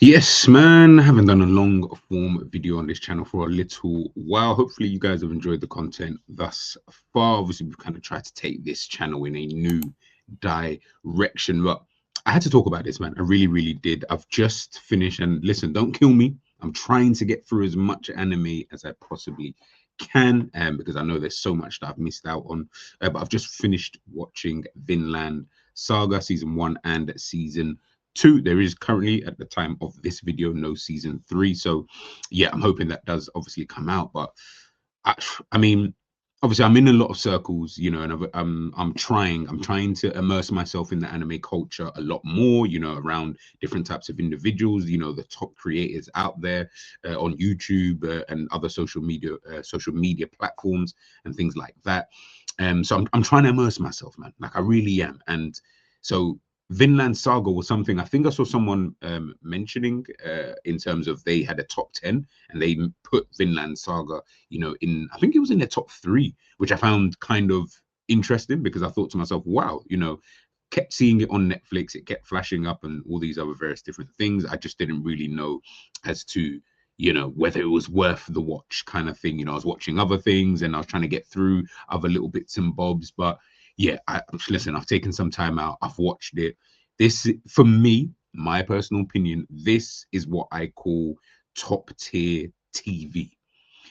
Yes, man. I haven't done a long form video on this channel for a little while. Hopefully, you guys have enjoyed the content thus far. Obviously, we've kind of tried to take this channel in a new direction, but I had to talk about this, man. I really, really did. I've just finished, and listen, don't kill me. I'm trying to get through as much anime as I possibly can, because I know there's so much that I've missed out on. But I've just finished watching Vinland Saga season 1 and season 2. There is currently, at the time of this video, no season 3. So yeah, I'm hoping that does obviously come out. But I mean, obviously I'm in a lot of circles, and I'm trying to immerse myself in the anime culture a lot more, around different types of individuals, the top creators out there, on YouTube, and other social media platforms and things like that. So I'm trying to immerse myself, man. Like, I really am. And so Vinland Saga was something I think I saw someone mentioning, in terms of they had a top 10 and they put Vinland Saga, in, I think it was in their top 3, which I found kind of interesting, because I thought to myself, wow, kept seeing it on Netflix, it kept flashing up and all these other various different things. I just didn't really know as to, whether it was worth the watch, kind of thing. I was watching other things and I was trying to get through other little bits and bobs, but yeah, listen, I've taken some time out, I've watched it. This, for me, my personal opinion, this is what I call top tier TV.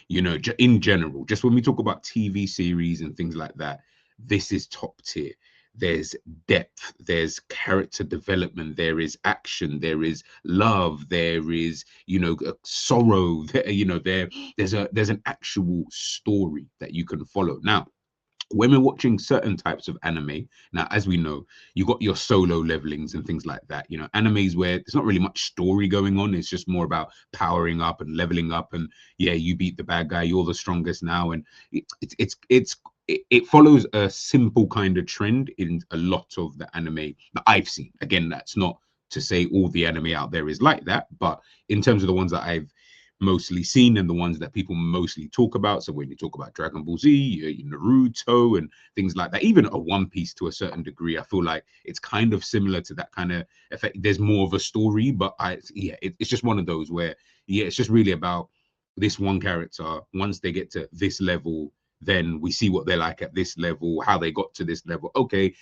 In general, just when we talk about TV series and things like that, this is top tier. There's depth, there's character development, there is action, there is love, there is, sorrow, there's an actual story that you can follow. Now, when we're watching certain types of anime, now, as we know, you got your solo levelings and things like that. Animes where there's not really much story going on. It's just more about powering up and leveling up, and yeah, you beat the bad guy, you're the strongest now. And it follows a simple kind of trend in a lot of the anime that I've seen. Again, that's not to say all the anime out there is like that, but in terms of the ones that I've mostly seen and the ones that people mostly talk about. So when you talk about Dragon Ball Z, Naruto and things like that, even a One Piece to a certain degree, I feel like it's kind of similar to that kind of effect. There's more of a story, but it's just one of those where, yeah, it's just really about this one character. Once they get to this level, then we see what they're like at this level, how they got to this level. Okay,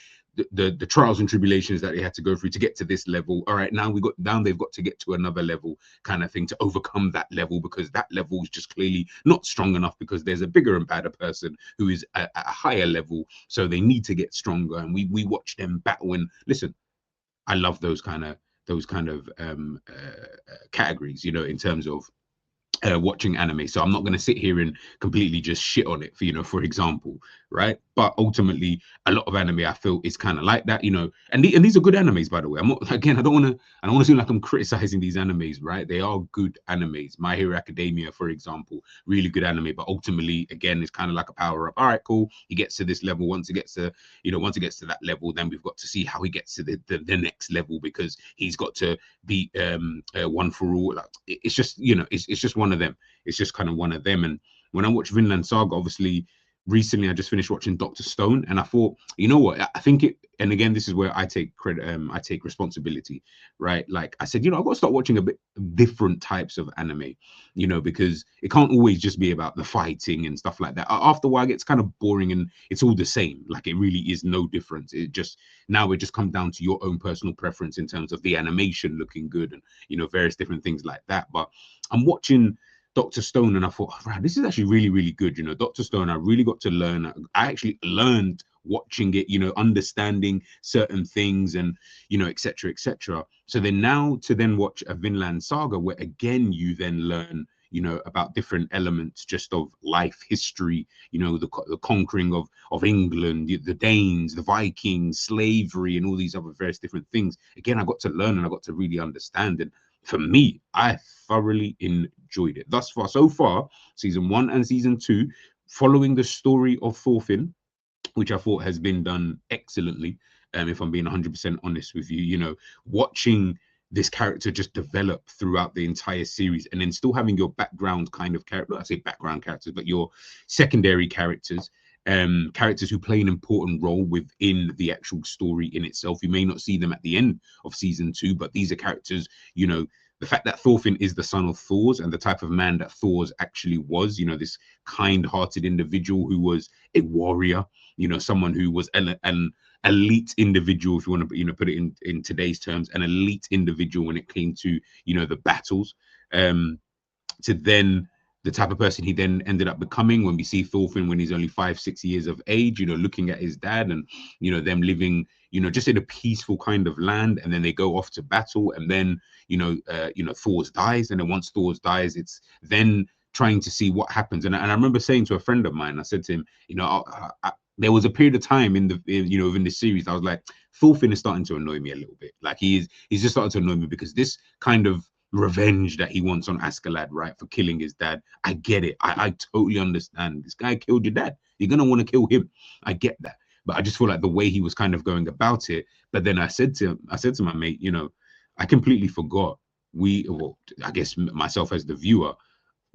the trials and tribulations that they had to go through to get to this level. All right, now we got down, they've got to get to another level, kind of thing, to overcome that level, because that level is just clearly not strong enough, because there's a bigger and badder person who is at a higher level, so they need to get stronger. And we watch them battle. And listen, I love those kind of categories, in terms of watching anime. So I'm not going to sit here and completely just shit on it, for example, right? But ultimately, a lot of anime I feel is kind of like that, and these are good animes, by the way. I'm not, again, I don't want to seem like I'm criticizing these animes, right? They are good animes. My Hero Academia, for example, really good anime, but ultimately, again, it's kind of like a power up. All right, cool. He gets to this level. Once it gets to that level, then we've got to see how he gets to the next level, because he's got to beat One for All. Like, it's just, it's just one of them. It's just kind of one of them. And when I watch Vinland Saga, obviously recently I just finished watching Dr. Stone, and I thought, you know what, I think it, and again, this is where I take credit, I take responsibility, right? Like I said, I've got to start watching a bit different types of anime, because it can't always just be about the fighting and stuff like that. After a while, it gets kind of boring and it's all the same. Like, it really is no difference. It just comes down to your own personal preference in terms of the animation looking good and, various different things like that. But I'm watching Dr. Stone, and I thought, oh, wow, this is actually really, really good. Dr. Stone, I really got to learn. I actually learned watching it, understanding certain things, and, etc., etc. So then now to then watch a Vinland Saga, where again, you then learn, about different elements just of life history, the conquering of England, the Danes, the Vikings, slavery, and all these other various different things. Again, I got to learn and I got to really understand. And for me, I thoroughly enjoyed it thus far. So far, season 1 and season 2, following the story of Thorfinn, which I thought has been done excellently. If I'm being 100% honest with you, watching this character just develop throughout the entire series, and then still having your background kind of character, I say background characters, but your secondary characters, characters who play an important role within the actual story in itself. You may not see them at the end of season 2, but these are characters, the fact that Thorfinn is the son of Thor's and the type of man that Thor's actually was, this kind-hearted individual who was a warrior, someone who was an elite individual, if you want to, put it in today's terms, an elite individual when it came to, the battles, to then the type of person he then ended up becoming when we see Thorfinn when he's only 5-6 years of age, looking at his dad and, them living, just in a peaceful kind of land. And then they go off to battle. And then, Thor's dies. And then once Thor's dies, it's then trying to see what happens. And I remember saying to a friend of mine, I said to him, there was a period of time in this series, I was like, Thorfinn is starting to annoy me a little bit. Like he's just starting to annoy me because this kind of revenge that he wants on Askeladd, right, for killing his dad. I get it. I totally understand. This guy killed your dad. You're gonna want to kill him. I get that. But I just feel like the way he was kind of going about it. But then I said to my mate, I completely forgot. I guess myself as the viewer,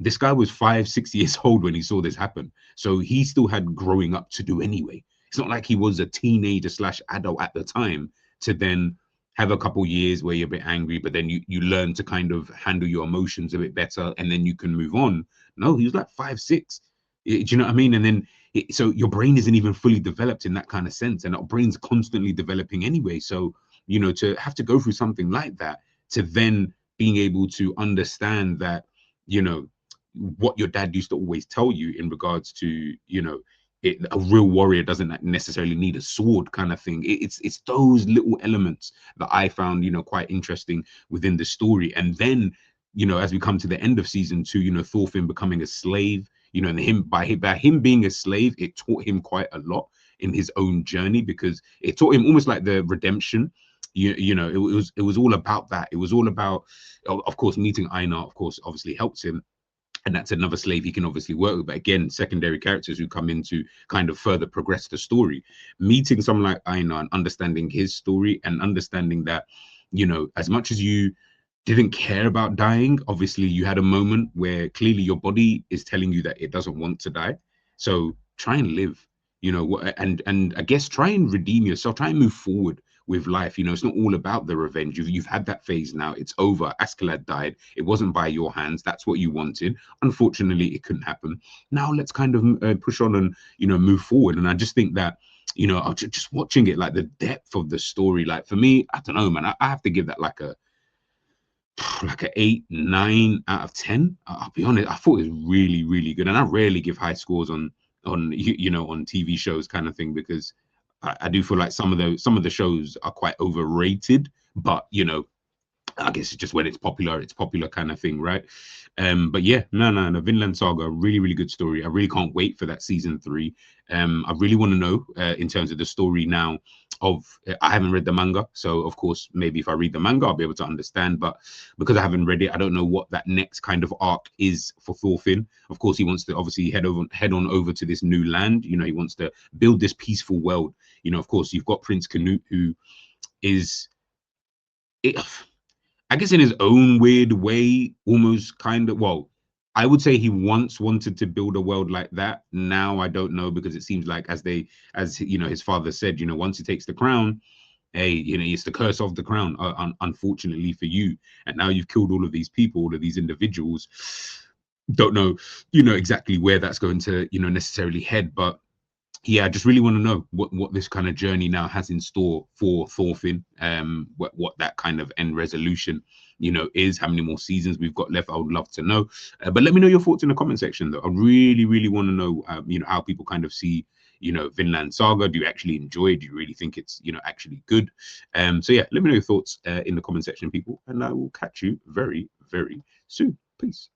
this guy was 5-6 years old when he saw this happen. So he still had growing up to do anyway. It's not like he was a teenager / adult at the time to then have a couple years where you're a bit angry, but then you learn to kind of handle your emotions a bit better, and then you can move on. No, he was like 5-6. Do you know what I mean? And then so your brain isn't even fully developed in that kind of sense, and our brain's constantly developing anyway. So to have to go through something like that, to then being able to understand that what your dad used to always tell you in regards to a real warrior doesn't necessarily need a sword kind of thing. It's those little elements that I found quite interesting within the story. And then as we come to the end of season 2, Thorfinn becoming a slave, and him by him being a slave, it taught him quite a lot in his own journey, because it taught him almost like the redemption. It was all about that. It was all about, of course, meeting Einar, of course, obviously helps him. And that's another slave he can obviously work with. But again, secondary characters who come in to kind of further progress the story. Meeting someone like Einar and understanding his story and understanding that, as much as you didn't care about dying, obviously you had a moment where clearly your body is telling you that it doesn't want to die. So try and live, and I guess try and redeem yourself, try and move forward with life. It's not all about the revenge. You've had that phase now. It's over. Askeladd died. It wasn't by your hands. That's what you wanted. Unfortunately, it couldn't happen. Now let's kind of push on and move forward. And I just think that just watching it, like the depth of the story, like for me, I don't know, man. I have to give that like a 8, 9 out of 10. I'll be honest. I thought it was really, really good. And I rarely give high scores on on TV shows kind of thing, because I do feel like some of the shows are quite overrated, but I guess it's just when it's popular kind of thing, right? But yeah, no, Vinland Saga, really, really good story. I really can't wait for that season 3. I really want to know in terms of the story now I haven't read the manga, so of course maybe if I read the manga I'll be able to understand, but because I haven't read it, I don't know what that next kind of arc is for Thorfinn. Of course he wants to obviously head on over to this new land. He wants to build this peaceful world. Of course you've got Prince Canute, who is I guess in his own weird way, almost kind of, well, I would say he once wanted to build a world like that. Now I don't know, because it seems like as his father said, once he takes the crown, hey, it's the curse of the crown, unfortunately for you. And now you've killed all of these people, all of these individuals. Don't know, exactly where that's going to, necessarily head, but yeah, I just really want to know what this kind of journey now has in store for Thorfinn. What that kind of end resolution, is, how many more seasons we've got left. I would love to know. But let me know your thoughts in the comment section, though. I really, really want to know, how people kind of see, Vinland Saga. Do you actually enjoy it? Do you really think it's, actually good? So yeah, let me know your thoughts in the comment section, people, and I will catch you very, very soon. Peace.